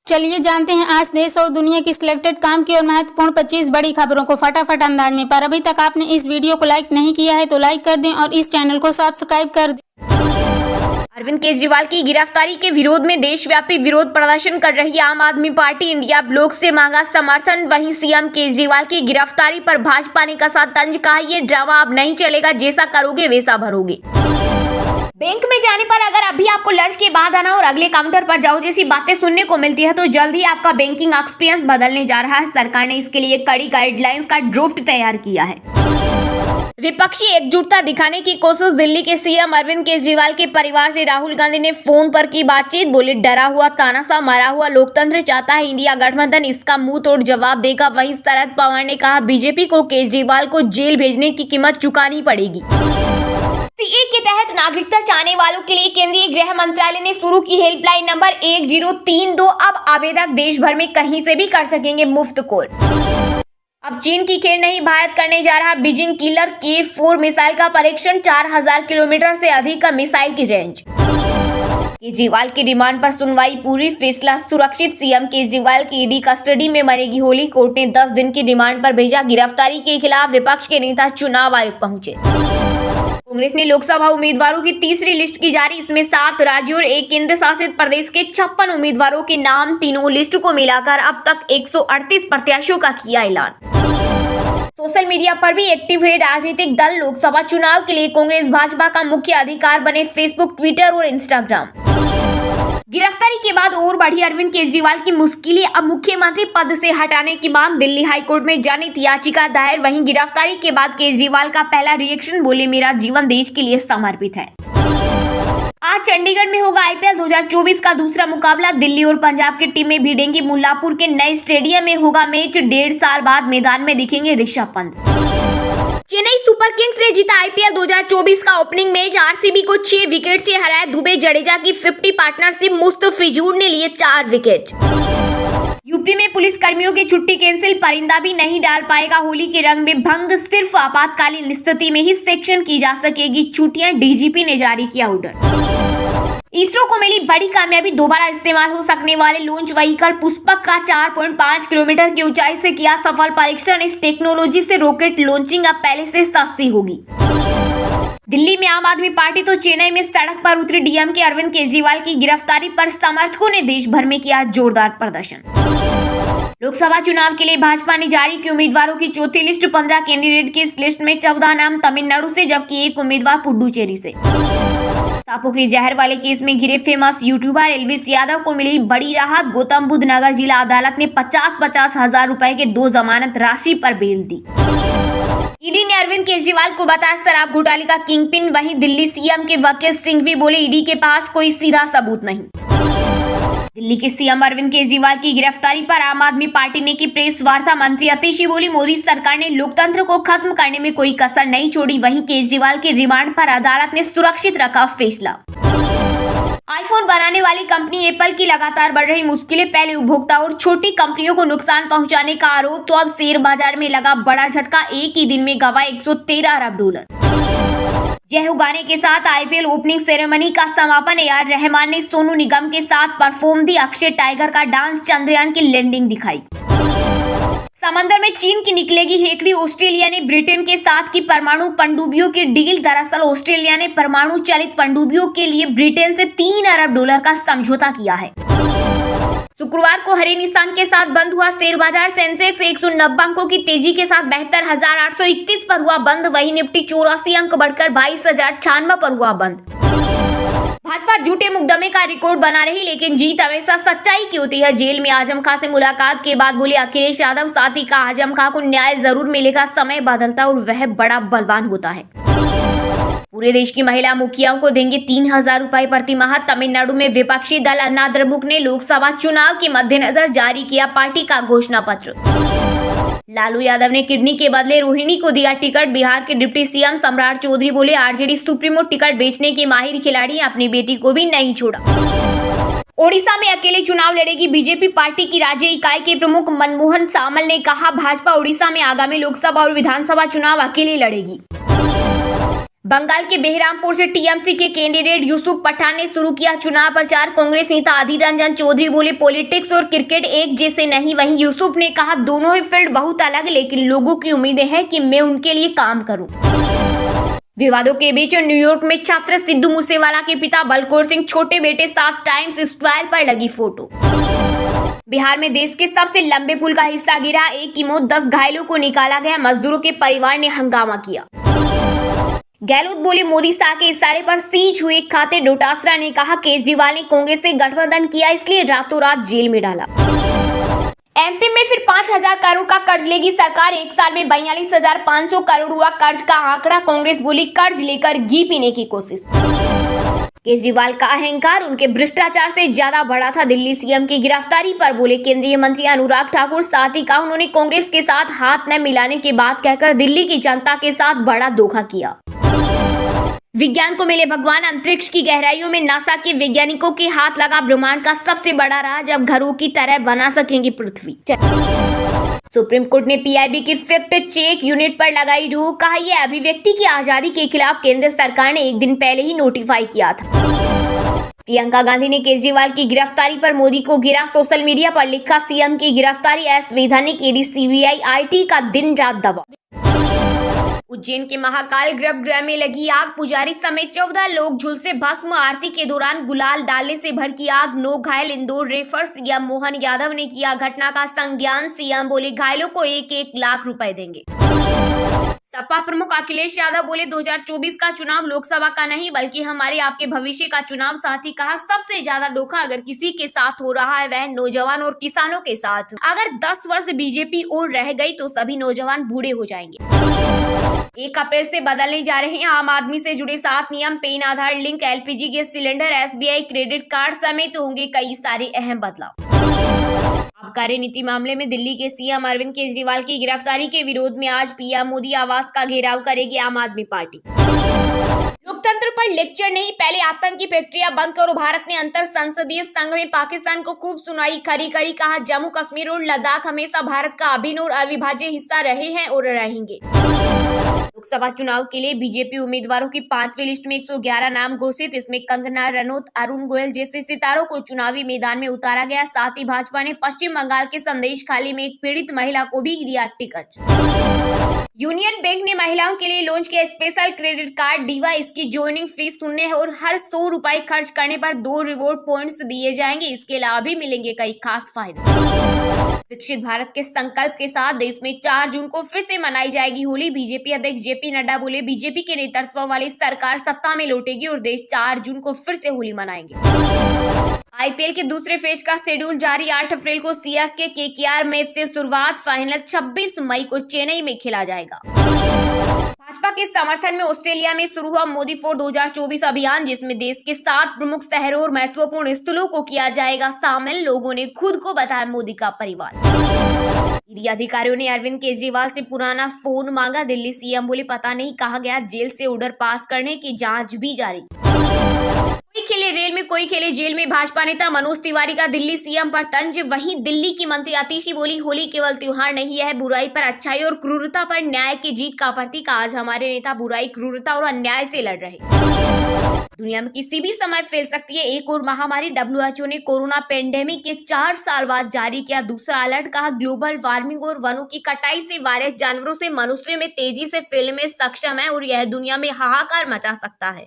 चलिए जानते हैं आज देश और दुनिया की सिलेक्टेड काम की और महत्वपूर्ण 25 बड़ी खबरों को फटाफट अंदाज में। पर अभी तक आपने इस वीडियो को लाइक नहीं किया है तो लाइक कर दें और इस चैनल को सब्सक्राइब कर दें। अरविंद केजरीवाल की गिरफ्तारी के विरोध में देशव्यापी विरोध प्रदर्शन कर रही आम आदमी पार्टी इंडिया ब्लॉक से मांगा समर्थन। वहीं सीएम केजरीवाल की गिरफ्तारी पर भाजपा ने कसा तंज, कहा ये ड्रामा अब नहीं चलेगा, जैसा करोगे वैसा भरोगे। बैंक में जाने पर अगर अभी आपको लंच के बाद आना और अगले काउंटर पर जाओ जैसी बातें सुनने को मिलती है तो जल्द ही आपका बैंकिंग एक्सपीरियंस बदलने जा रहा है। सरकार ने इसके लिए कड़ी गाइडलाइंस का ड्राफ्ट तैयार किया है। विपक्षी एकजुटता दिखाने की कोशिश। दिल्ली के सीएम अरविंद केजरीवाल के परिवार से राहुल गांधी ने फोन पर की बातचीत। बोले डरा हुआ तानाशाह मरा हुआ लोकतंत्र चाहता है इंडिया गठबंधन, इसका मुंह तोड़ जवाब देगा। वहीं शरद पवार ने कहा बीजेपी को केजरीवाल को जेल भेजने की कीमत चुकानी पड़ेगी। सीए के तहत नागरिकता चाहने वालों के लिए केंद्रीय गृह मंत्रालय ने शुरू की हेल्पलाइन नंबर 1032। अब आवेदक देश भर में कहीं से भी कर सकेंगे मुफ्त कॉल। अब चीन की खेल नहीं, भारत करने जा रहा बीजिंग किलर K4 मिसाइल का परीक्षण। 4000 किलोमीटर से अधिक का मिसाइल की रेंज। केजरीवाल की रिमांड पर सुनवाई पूरी, फैसला सुरक्षित। सीएम केजरीवाल की ईडी कस्टडी में मनेगी होली। कोर्ट ने 10 दिन की रिमांड पर भेजा। गिरफ्तारी के खिलाफ विपक्ष के नेता चुनाव आयोग पहुंचे। कांग्रेस ने लोकसभा उम्मीदवारों की तीसरी लिस्ट की जारी। इसमें 7 राज्यों और 1 केंद्र शासित प्रदेश के 56 उम्मीदवारों के नाम। तीनों लिस्ट को मिलाकर अब तक 138 प्रत्याशियों का किया ऐलान। सोशल मीडिया पर भी एक्टिव है राजनीतिक दल। लोकसभा चुनाव के लिए कांग्रेस भाजपा का मुख्य अधिकार बने फेसबुक, ट्विटर और इंस्टाग्राम। गिरफ्तारी के बाद और बढ़ी अरविंद केजरीवाल की मुश्किलें। अब मुख्यमंत्री पद से हटाने की मांग। दिल्ली हाईकोर्ट में जनहित याचिका दायर। वहीं गिरफ्तारी के बाद केजरीवाल का पहला रिएक्शन, बोले मेरा जीवन देश के लिए समर्पित है। आज चंडीगढ़ में होगा आईपीएल 2024 का दूसरा मुकाबला। दिल्ली और पंजाब की टीमें भिड़ेंगी। मुल्लापुर के नए स्टेडियम में होगा मैच। 1.5 साल बाद मैदान में दिखेंगे ऋषभ पंत। चेन्नई सुपर किंग्स ने जीता आईपीएल 2024 का ओपनिंग मैच। आरसीबी को 6 विकेट से हराया। दुबे जडेजा की 50 पार्टनरशिप। मुस्तफिजुर ने लिए 4 विकेट। यूपी में पुलिस कर्मियों की छुट्टी कैंसिल। परिंदा भी नहीं डाल पाएगा होली के रंग में भंग। सिर्फ आपातकालीन स्थिति में ही सेक्शन की जा सकेगी छुट्टियां। डीजीपी ने जारी किया ऑर्डर। इसरो को मिली बड़ी कामयाबी। दोबारा इस्तेमाल हो सकने वाले लॉन्च व्हीकल पुष्पक का 4.5 किलोमीटर की ऊंचाई से किया सफल परीक्षण। इस टेक्नोलॉजी से रॉकेट लॉन्चिंग अब पहले से सस्ती होगी। दिल्ली में आम आदमी पार्टी तो चेन्नई में सड़क पर उतरी। डीएम के अरविंद केजरीवाल की गिरफ्तारी पर समर्थकों ने देश भर में किया जोरदार प्रदर्शन। लोकसभा चुनाव के लिए भाजपा ने जारी की उम्मीदवारों की चौथी लिस्ट। 15 कैंडिडेट की इस लिस्ट में 14 नाम तमिलनाडु से, जबकि 1 उम्मीदवार पुडुचेरी से। सांपों के जहर वाले केस में घिरे फेमस यूट्यूबर एल्विस यादव को मिली बड़ी राहत। गौतम बुद्ध नगर जिला अदालत ने 50-50 हजार रुपए के 2 जमानत राशि पर बेल दी। ईडी ने अरविंद केजरीवाल को बताया शराब घोटाले का किंगपिन। वहीं दिल्ली सीएम के वकील सिंघवी बोले ईडी के पास कोई सीधा सबूत नहीं। दिल्ली के सीएम अरविंद केजरीवाल की गिरफ्तारी पर आम आदमी पार्टी ने की प्रेस वार्ता। मंत्री अतिशी बोली मोदी सरकार ने लोकतंत्र को खत्म करने में कोई कसर नहीं छोड़ी। वहीं केजरीवाल के रिमांड पर अदालत ने सुरक्षित रखा फैसला। आईफोन बनाने वाली कंपनी एप्पल की लगातार बढ़ रही मुश्किलें। पहले उपभोक्ता और छोटी कंपनियों को नुकसान पहुंचाने का आरोप, तो अब शेयर बाजार में लगा बड़ा झटका। एक ही दिन में गंवा 113 अरब डॉलर। जय हो गाने के साथ आईपीएल ओपनिंग सेरेमनी का समापन। AR रहमान ने सोनू निगम के साथ परफॉर्म दी। अक्षय टाइगर का डांस। चंद्रयान की लैंडिंग दिखाई। समंदर में चीन की निकलेगी हेकड़ी। ऑस्ट्रेलिया ने ब्रिटेन के साथ की परमाणु पनडुब्बियों की डील। दरअसल ऑस्ट्रेलिया ने परमाणु चालित पनडुब्बियों के लिए ब्रिटेन से 3 अरब डॉलर का समझौता किया है। शुक्रवार को हरे निशान के साथ बंद हुआ शेयर बाजार। सेंसेक्स 190 अंकों की तेजी के साथ 72,821 पर हुआ बंद। वही निफ्टी 84 अंक बढ़कर 22,096 पर हुआ बंद। भाजपा झूठे मुकदमे का रिकॉर्ड बना रही, लेकिन जीत हमेशा सच्चाई की होती है। जेल में आजम खां से मुलाकात के बाद बोले अखिलेश यादव, साथ ही कहा आजम खां को न्याय जरूर मिलेगा, समय बदलता और वह बड़ा बलवान होता है। पूरे देश की महिला मुखियाओं को देंगे 3,000 रुपए प्रति माह। तमिलनाडु में विपक्षी दल अन्ना द्रमुक ने लोकसभा चुनाव के मद्देनजर जारी किया पार्टी का घोषणा पत्र। लालू यादव ने किडनी के बदले रोहिणी को दिया टिकट। बिहार के डिप्टी सीएम सम्राट चौधरी बोले आरजेडी सुप्रीमो टिकट बेचने के माहिर खिलाड़ी, अपनी बेटी को भी नहीं छोड़ा। ओडिशा में अकेले चुनाव लड़ेगी बीजेपी। पार्टी की राज्य इकाई के प्रमुख मनमोहन सामल ने कहा भाजपा ओडिशा में आगामी लोकसभा और विधानसभा चुनाव अकेले लड़ेगी। बंगाल के बेहरामपुर से टीएमसी के कैंडिडेट यूसुफ पठान ने शुरू किया चुनाव प्रचार। कांग्रेस नेता अधीर रंजन चौधरी बोले पॉलिटिक्स और क्रिकेट एक जैसे नहीं। वहीं यूसुफ ने कहा दोनों ही फील्ड बहुत अलग, लेकिन लोगों की उम्मीदें हैं कि मैं उनके लिए काम करूं। विवादों के बीच न्यूयॉर्क में छात्र सिद्धू मूसेवाला के पिता बलकौर सिंह छोटे बेटे साथ टाइम्स स्क्वायर पर लगी फोटो। बिहार में देश के सबसे लंबे पुल का हिस्सा गिरा, एक की मौत, 10 घायलों को निकाला गया। मजदूरों के परिवार ने हंगामा किया। गहलोत बोले मोदी शाह के इशारे पर सीज हुए खाते। डोटासरा ने कहा केजरीवाल ने कांग्रेस से गठबंधन किया, इसलिए रातों रात जेल में डाला। एमपी में फिर 5,000 करोड़ का कर्ज लेगी सरकार। एक साल में 42,500 करोड़ हुआ कर्ज का आंकड़ा। कांग्रेस बोली कर्ज लेकर घी पीने की कोशिश। केजरीवाल का अहंकार उनके भ्रष्टाचार से ज्यादा बड़ा था। दिल्ली सीएम की गिरफ्तारी पर बोले केंद्रीय मंत्री अनुराग ठाकुर। साथ ही कहा उन्होंने कांग्रेस के साथ हाथ न मिलाने की बात कहकर दिल्ली की जनता के साथ बड़ा धोखा किया। विज्ञान को मिले भगवान। अंतरिक्ष की गहराइयों में नासा के वैज्ञानिकों के हाथ लगा ब्रह्मांड का सबसे बड़ा राज। अब घरों की तरह बना सकेंगी पृथ्वी। सुप्रीम कोर्ट ने पीआईबी की फैक्ट चेक यूनिट पर लगाई रोक। कहा यह अभिव्यक्ति की आजादी के खिलाफ केंद्र सरकार ने एक दिन पहले ही नोटिफाई किया था। प्रियंका गांधी ने केजरीवाल की गिरफ्तारी पर मोदी को घेरा। सोशल मीडिया पर लिखा सीएम की गिरफ्तारी असंवैधानिक, ईडी सीबीआई आईटी का दिन रात दबा। उज्जैन के महाकाल गर्भगृह में लगी आग। पुजारी समेत 14 लोग झुलसे भस्म। आरती के दौरान गुलाल डालने से भड़की आग, 9 घायल। इंदौर रेफर। सीएम मोहन यादव ने किया घटना का संज्ञान। सीएम बोले घायलों को 1-1 लाख रुपए देंगे। सपा प्रमुख अखिलेश यादव बोले 2024 का चुनाव लोकसभा का नहीं बल्कि हमारे आपके भविष्य का चुनाव। साथ ही कहा सबसे ज्यादा धोखा अगर किसी के साथ हो रहा है वह नौजवान और किसानों के साथ। अगर 10 वर्ष बीजेपी और रह गई तो सभी नौजवान बूढ़े हो जाएंगे। 1 अप्रैल से बदलने जा रहे हैं आम आदमी से जुड़े 7 नियम। PAN Aadhaar link, LPG gas cylinder, SBI credit card समेत होंगे कई सारे अहम बदलाव। आबकारी नीति मामले में दिल्ली के सीएम अरविंद केजरीवाल की गिरफ्तारी के विरोध में आज पीएम मोदी आवास का घेराव करेगी आम आदमी पार्टी। लोकतंत्र पर लेक्चर नहीं, पहले आतंक की फैक्ट्रियां बंद करो। भारत ने अंतर संसदीय संघ में पाकिस्तान को खूब सुनाई खरी खरी। कहा जम्मू कश्मीर और लद्दाख हमेशा भारत का अभिन्न और अविभाज्य हिस्सा रहे हैं और रहेंगे। लोकसभा चुनाव के लिए बीजेपी उम्मीदवारों की 5वीं लिस्ट में 111 नाम घोषित। इसमें कंगना रनौत, अरुण गोयल जैसे सितारों को चुनावी मैदान में उतारा गया। साथ ही भाजपा ने पश्चिम बंगाल के संदेश खाली में एक पीड़ित महिला को भी दिया टिकट। यूनियन बैंक ने महिलाओं के लिए लॉन्च किया स्पेशल क्रेडिट कार्ड डीवा। इसकी ज्वाइनिंग फीस शून्य है और हर 100 रुपए खर्च करने पर 2 रिवॉर्ड पॉइंट्स दिए जाएंगे। इसके अलावा भी मिलेंगे कई खास फायदे। विकसित भारत के संकल्प के साथ देश में 4 जून को फिर से मनाई जाएगी होली। बीजेपी अध्यक्ष जेपी नड्डा बोले बीजेपी के नेतृत्व वाली सरकार सत्ता में लौटेगी और देश 4 जून को फिर से होली मनाएंगे। आईपीएल के दूसरे फेज का शेड्यूल जारी। 8 अप्रैल को सीएसके केकेआर मैच से शुरुआत। फाइनल 26 मई को चेन्नई में खेला जाएगा। भाजपा के समर्थन में ऑस्ट्रेलिया में शुरू हुआ मोदी फॉर 2024 अभियान, जिसमें देश के 7 प्रमुख शहरों और महत्वपूर्ण स्थलों को किया जाएगा शामिल। लोगों ने खुद को बताया मोदी का परिवार। ईडी अधिकारियों ने अरविंद केजरीवाल से पुराना फोन मांगा। दिल्ली सीएम बोले पता नहीं कहा गया। जेल से ऑर्डर पास करने की जांच भी जारी। कोई खेले रेल में, कोई खेले जेल में। भाजपा नेता मनोज तिवारी का दिल्ली सीएम पर तंज। वहीं दिल्ली की मंत्री आतिशी बोली होली केवल त्योहार नहीं है, बुराई पर अच्छाई और क्रूरता पर न्याय की जीत का प्रतीक। आज हमारे नेता बुराई, क्रूरता और अन्याय से लड़ रहे। दुनिया में किसी भी समय फैल सकती है एक और महामारी। डब्ल्यूएचओ ने कोरोना पेंडेमिक के 4 साल बाद जारी किया दूसरा अलर्ट। कहा ग्लोबल वार्मिंग और वनों की कटाई से वायरस जानवरों से मनुष्यों में तेजी से फैलने में सक्षम है और यह दुनिया में हाहाकार मचा सकता है।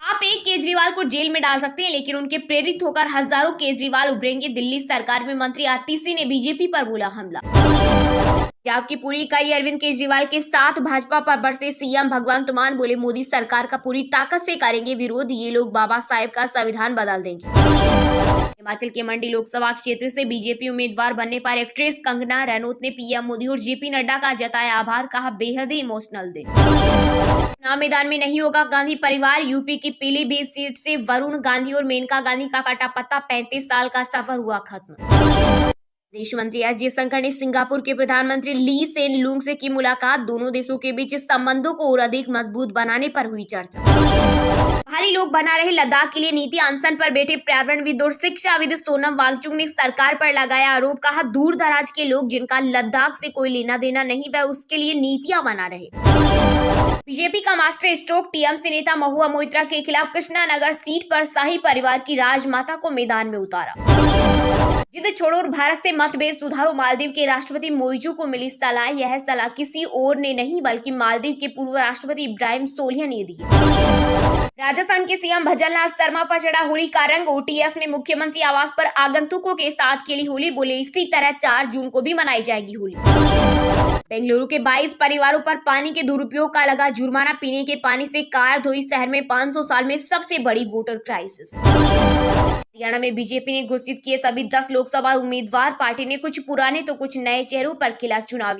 आप एक केजरीवाल को जेल में डाल सकते हैं, लेकिन उनके प्रेरित होकर हजारों केजरीवाल उभरेंगे। दिल्ली सरकार में मंत्री आतिशी ने बीजेपी पर बोला हमला। पंजाब की पूरी इकाई अरविंद केजरीवाल के साथ भाजपा पर बरसे। सीएम भगवंत मान बोले मोदी सरकार का पूरी ताकत से करेंगे विरोध। ये लोग बाबा साहेब का संविधान बदल देंगे। हिमाचल के मंडी लोकसभा क्षेत्र से बीजेपी उम्मीदवार बनने पर एक्ट्रेस कंगना रनौत ने पीएम मोदी और जेपी नड्डा का जताया आभार। कहा बेहद ही इमोशनल दिन। चुनाव मैदान में नहीं होगा गांधी परिवार। यूपी की पीलीभीत सीट से वरुण गांधी और मेनका गांधी का कटा पत्ता। 35 साल का सफर हुआ खत्म। विदेश मंत्री एस जयशंकर ने सिंगापुर के प्रधानमंत्री ली सेन लूंग से की मुलाकात। दोनों देशों के बीच संबंधों को और अधिक मजबूत बनाने पर हुई चर्चा। भारी लोग बना रहे लद्दाख के लिए नीति। अनशन पर बैठे पर्यावरणविद और शिक्षाविद सोनम वांगचुक ने सरकार पर लगाया आरोप। कहा दूर दराज के लोग जिनका लद्दाख से कोई लेना देना नहीं, वह उसके लिए नीतियां बना रहे। बीजेपी का मास्टर स्ट्रोक टीएमसी नेता महुआ मोइत्रा के खिलाफ कृष्णानगर सीट पर शाही परिवार की राजमाता को मैदान में उतारा। जिद छोड़ो और भारत से मतभेद सुधारो मालदीव के राष्ट्रपति मोइजू को मिली सलाह। यह सलाह किसी और ने नहीं बल्कि मालदीव के पूर्व राष्ट्रपति इब्राहिम सोलिह ने दी। राजस्थान के सीएम भजनलाल शर्मा पर चढ़ा होली का रंग। ओटीएस में मुख्यमंत्री आवास पर आगंतुकों के साथ खेली होली। बोले इसी तरह 4 जून को भी मनाई जाएगी होली। बेंगलुरु के 22 परिवारों पर पानी के दुरुपयोग का लगा जुर्माना। पीने के पानी से कार धोई। शहर में 500 साल में सबसे बड़ी वोटर क्राइसिस। हरियाणा में बीजेपी ने घोषित किए सभी 10 लोकसभा उम्मीदवार। पार्टी ने कुछ पुराने तो कुछ नए चेहरों पर खेला चुनावी